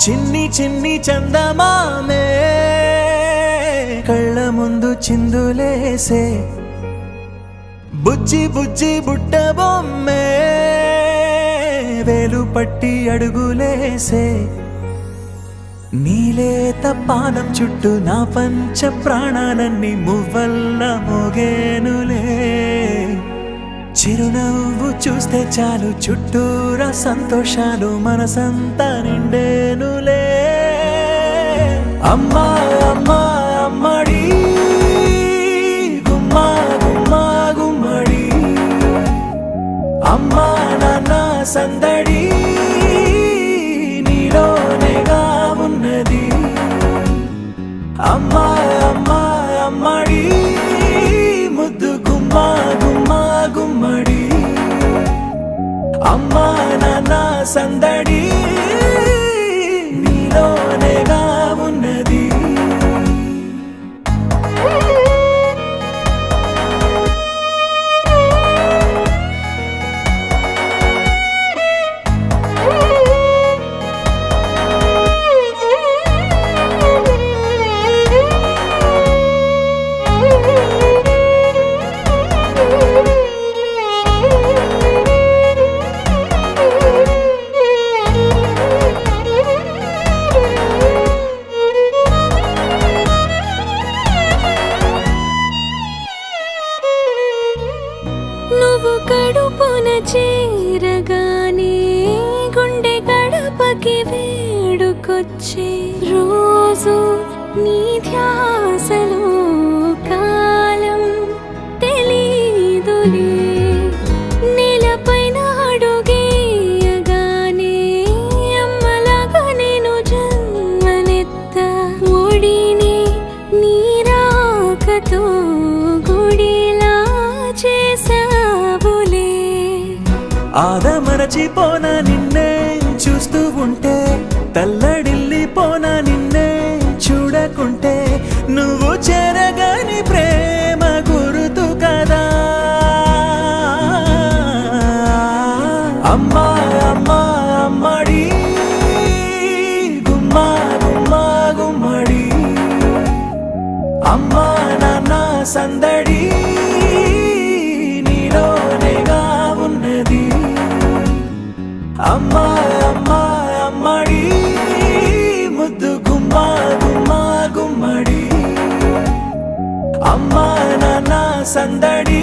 చిన్ని చిన్ని చందమామే కళ్ళ ముందు చిందులేసే బుజ్జి బుజ్జి బుట్ట బొమ్మే వేలు పట్టి అడుగులేసే నీలేత పానం చుట్టూ నా పంచ ప్రాణాలన్నీ మువ్వల్ల మోగేనులే చిరునవ్వు చూస్తే చాలు చుట్టూరా సంతోషాలు మనసంతా నిండేనులే అమ్మా అమ్మా అమ్మడి గుమ్మా గుమ్మా గుమ్మడి అమ్మా నాన్న సందడి నీలోనేగా ఉన్నది అమ్మా అమ్మా అమ్మడి ముద్దు గుమ్మా గుమ్మా గుమ్మడి అమ్మా నాన్న సందడి నీలోనేగా ఉన్నది నువ్వు కడుపున చేరగానే గుండె గడపకి వేడుకొచ్చే రోజు నీ ధ్యాసలో కాలం తెలీదులే నేలపైన అడుగేయగానే అమ్మలాగా నేను జన్మనెత్త ఒడిని నీ రాకతో గుడిలా చేసావులే ఆదమరచిపోన నిన్నే చూస్తూ ఉంటే తల్లడిల్లిపోన నిన్నే చూడకుంటే నువ్వు చెరగని ప్రేమ గురుతు కదా అమ్మా అమ్మా అమ్మడి గుమ్మా గుమ్మా గుమ్మడి అమ్మా నాన్న సందడి నీలోనేగా ఉన్నది అమ్మా అమ్మా అమ్మడి ముద్దు గుమ్మా గుమ్మా గుమ్మడి అమ్మా నాన్న సందడి